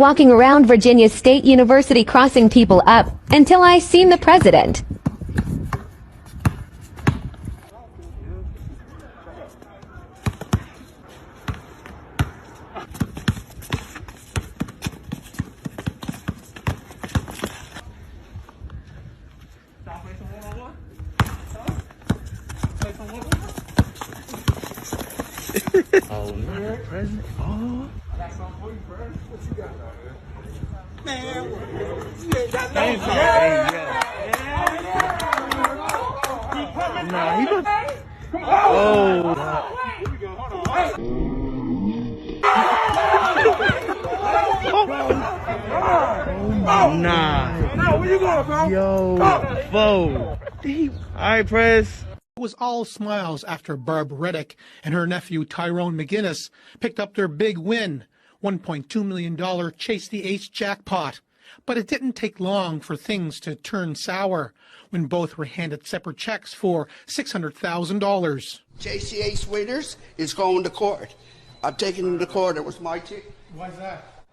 walking around Virginia State University crossing people up until I seen the president. Oh, man, president. Oh. Man, nah, he was. Oh. Nah. Where you going, bro? Yo. Whoa. Alright, Prez. It was all smiles after Barb Reddick and her nephew Tyrone McGinnis picked up their big win, $1.2 million Chase the Ace jackpot. But it didn't take long for things to turn sour when both were handed separate checks for $600,000. Chase the Ace winners is going to court. I'm taking him to court. It was my ticket. Why's that?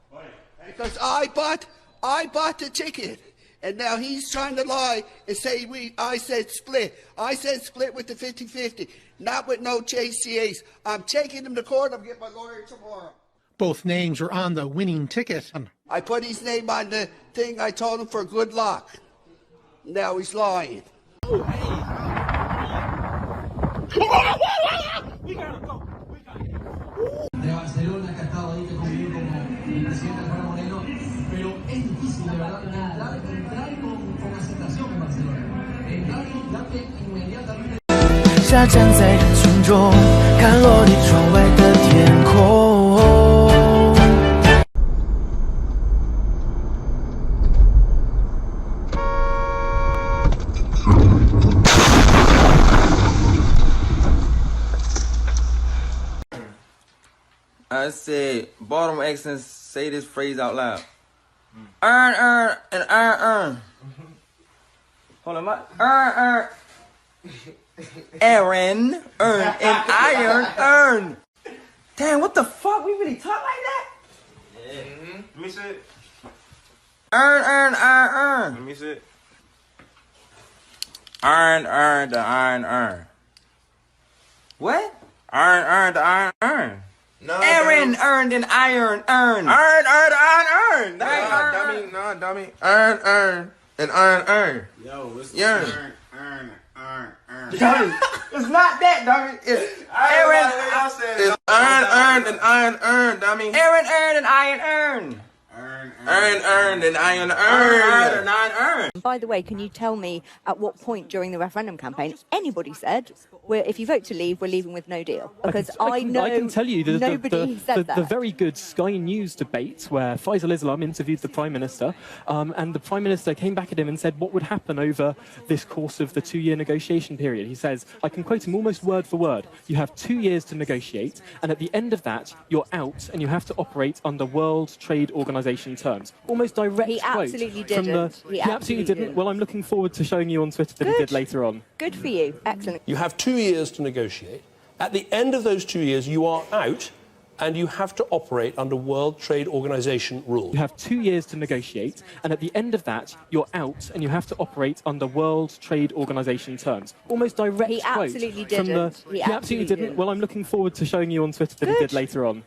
Because I bought the ticket. And now he's trying to lie and say I said split. I said split with the 50-50, not with no Chase the Ace. I'm taking him to court. I'm getting my lawyer tomorrow. Both names are on the winning ticket. I put his name on the thing. I told him for good luck. Now he's lying. We gotta go. De Barcelona, que ha estado ahí, que convivió como el presidente Alfredo Moreno, pero es difícil de verdad entrar con aceptación en Barcelona. Entrar y darte inmediatamente. 下站在人群中，看落地窗外的天空。I said, Baltimore accents, say this phrase out loud. Earn, and earn. Hold on, my earn. Aaron, earn, and iron, earn. Damn, what the fuck? We really talk like that? Yeah. Let me see it. Earn, earn. Let me see it. Earn, the iron, earn. What? Earn, the iron, earn. No, Aaron earned an iron, earn. Earn. Nah, Dummy. Earn, and earn. Yo, what's Earn. Dummy, it's not that, dummy. It's Aaron. It's earn, and earn, dummy. Aaron earned an iron, earn. Earn, and Earn, earn. By the way, can you tell me at what point during the referendum campaign anybody said, if you vote to leave, we're leaving with no deal? Because I can tell you nobody said that. The very good Sky News debate where Faisal Islam interviewed the Prime Minister, and the Prime Minister came back at him and said what would happen over this course of the 2-year negotiation period. He says, I can quote him almost word for word, you have 2 years to negotiate, and at the end of that, you're out and you have to operate under World Trade Organization terms. Almost direct He quote absolutely from didn't. He absolutely didn't. Well, I'm looking forward to showing you on Twitter that he did later on. Good for you. Excellent. You have 2 years to negotiate. At the end of those 2 years, you are out and you have to operate under World Trade Organization rules. You have 2 years to negotiate, and at the end of that, you're out and you have to operate under World Trade Organization terms. Almost direct He quote absolutely from didn't. He absolutely didn't. Well, I'm looking forward to showing you on Twitter that he did later on.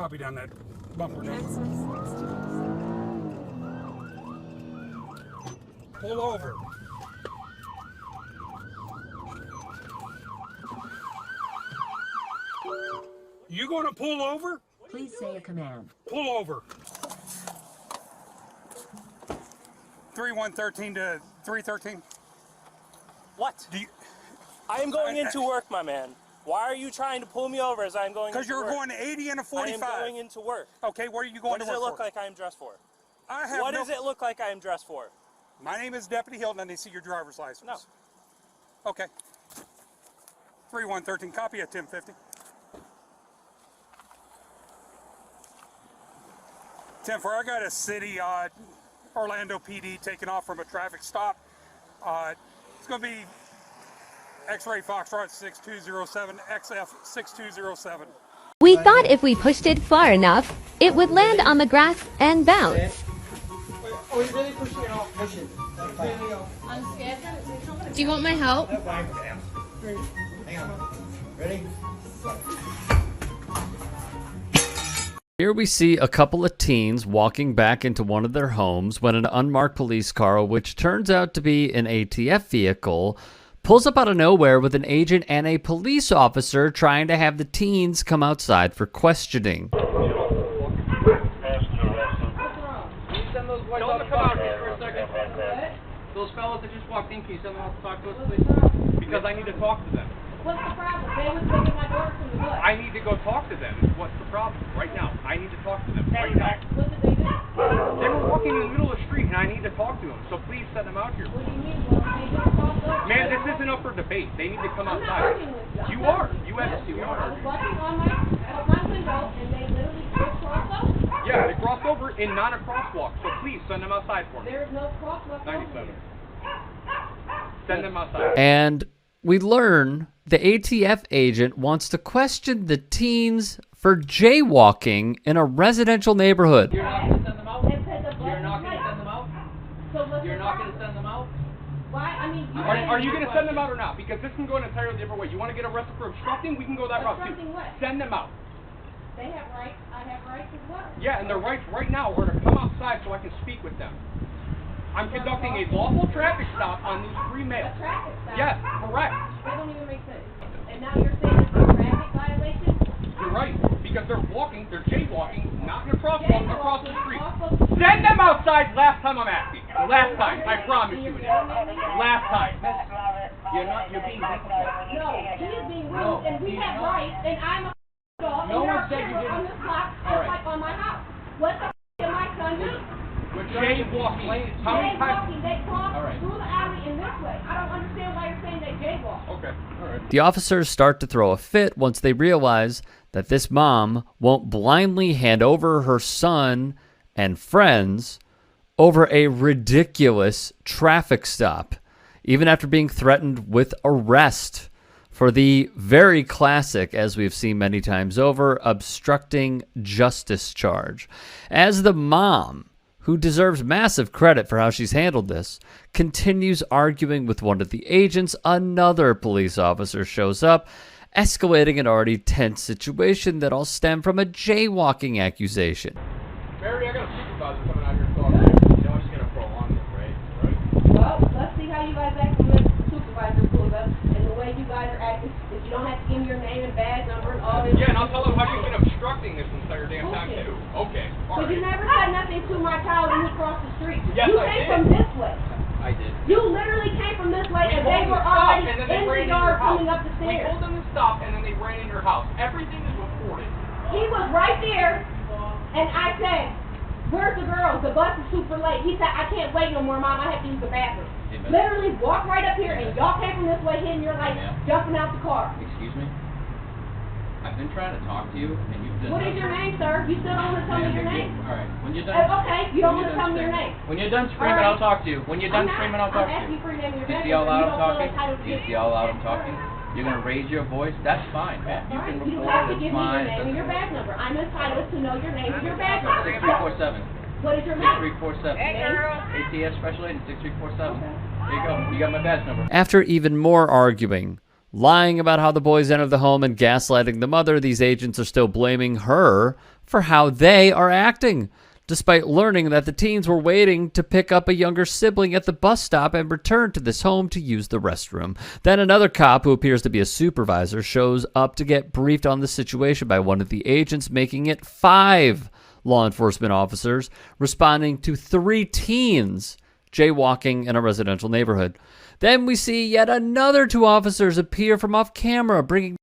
Copy down that bumper. Pull over. You gonna pull over? Please say a command. Pull over. 3113 to 313. What? I am going into work, my man. Why are you trying to pull me over as I'm going into work? Because you're going 80 and a 45. I am going into work. Okay, where are you going to work? What does it look like I am dressed for? What does it look like I am dressed for? My name is Deputy Hilton, and I see your driver's license. No. Okay. 3113, copy at 1050. 10-4, I got a city, Orlando PD taking off from a traffic stop. It's going to be X-Ray Foxtrot 6207, XF 6207. We thought if we pushed it far enough, it would land on the grass and bounce. Oh, he's really pushing it off. Push it. I'm scared. Do you want my help? Hang on. Ready? Here we see a couple of teens walking back into one of their homes when an unmarked police car, which turns out to be an ATF vehicle, pulls up out of nowhere with an agent and a police officer trying to have the teens come outside for questioning. Tell them to come out here for a second. Those fellows that just walked in, can you send them out to talk to us, please? Because I need to talk to them. What's the problem? They was taking my daughter from the bus. I need to go talk to them. What's the problem? Right now. I need to talk to them. Right now. What did they do? They were walking in the middle of the street, and I need to talk to them. So please send them out here. What do you mean? Well, they just walked up. Man, this isn't up for debate. They need to come I'm not outside. arguing with you. You are. You absolutely I are. was watching on my window, and they literally just crossed over. Yeah, they crossed over in not a crosswalk. So please send them outside for me. There is no crosswalk. 97. Send them outside. And we learn the ATF agent wants to question the teens for jaywalking in a residential neighborhood. You're not going to send them out? You're not going to send them out? You're not going to send them out? Why? I mean, Are you going to send them out or not? Because this can go an entirely different way. You want to get arrested for obstructing? We can go that route too. Obstructing what? Send them out. They have rights. I have rights as well. Yeah, and their rights right now are to come outside so I can speak with them. I'm conducting a lawful traffic stop on these three males. A traffic stop? Yes, correct. That don't even make sense. And now you're saying it's a traffic violation? You're right, because they're jaywalking, not in a crosswalk, across the street. Send them outside last time I'm asking. Last time, I promise you it is. Last time. You're being difficult. No, he is being rude, and we have rights, and I'm a dog, No and one said you you're on didn't. this block, All just right. like on my house. What the did my son do? We're jaywalking. How many times? Jaywalking, they crossed All right. through the alley in this way. I don't understand why you're saying they jaywalk. Okay, all right. The officers start to throw a fit once they realize that this mom won't blindly hand over her son and friends over a ridiculous traffic stop, even after being threatened with arrest for the very classic, as we've seen many times over, obstructing justice charge. As the mom, who deserves massive credit for how she's handled this, continues arguing with one of the agents, another police officer shows up, escalating an already tense situation that all stem from a jaywalking accusation. Mary, I got a supervisor coming out here to talk to you. You know, I'm just going to prolong this, right? Well, let's see how you guys act when the supervisor pulls up, and the way you guys are acting, if you don't have to give me your name and badge number and all this. Yeah, and I'll tell them how you've been obstructing this entire damn time, too. Okay, all But right. you never said nothing to my child when he crossed the street. Yes, you I came did. from this way. I did. You literally came from this way, We and they told were them to stop, already and then in they the ran in yard your house. coming up the We stairs. told them to stop, and then they ran in your house. Everything is recorded. He was right there, and I said, "Where's the girls? The bus is super late." He said, "I can't wait no more, Mom. I have to use the bathroom." Amen. Literally walked right up here, and y'all came from this way, hitting your lights, Yeah. jumping out the car. Excuse me? I've been trying to talk to you, and you've done What is your name, sir? You still don't want to tell me your name? Alright, when you're done... Okay, you don't want to tell me your name. When you're done screaming, All right. I'll talk to you. When you're done screaming, I'll talk to I'm asking you. you for your name and your Do you badge see how number, loud and I'm you don't feel talking? entitled to Do you get see how loud I'm it. talking? You're going to raise your voice? That's fine, man. You can You report have it, to give it's me your fine. name and your badge number. I'm entitled to know your name and your badge number. 6347. What is your name? 6347. Hey, girl. ATS Special Agent 6347. There you go. You got my badge number. After even more arguing, lying about how the boys entered the home and gaslighting the mother. These agents are still blaming her for how they are acting, despite learning that the teens were waiting to pick up a younger sibling at the bus stop and return to this home to use the restroom. Then another cop, who appears to be a supervisor, shows up to get briefed on the situation by one of the agents, making it 5 law enforcement officers responding to 3 teens jaywalking in a residential neighborhood. Then we see yet another 2 officers appear from off camera, bringing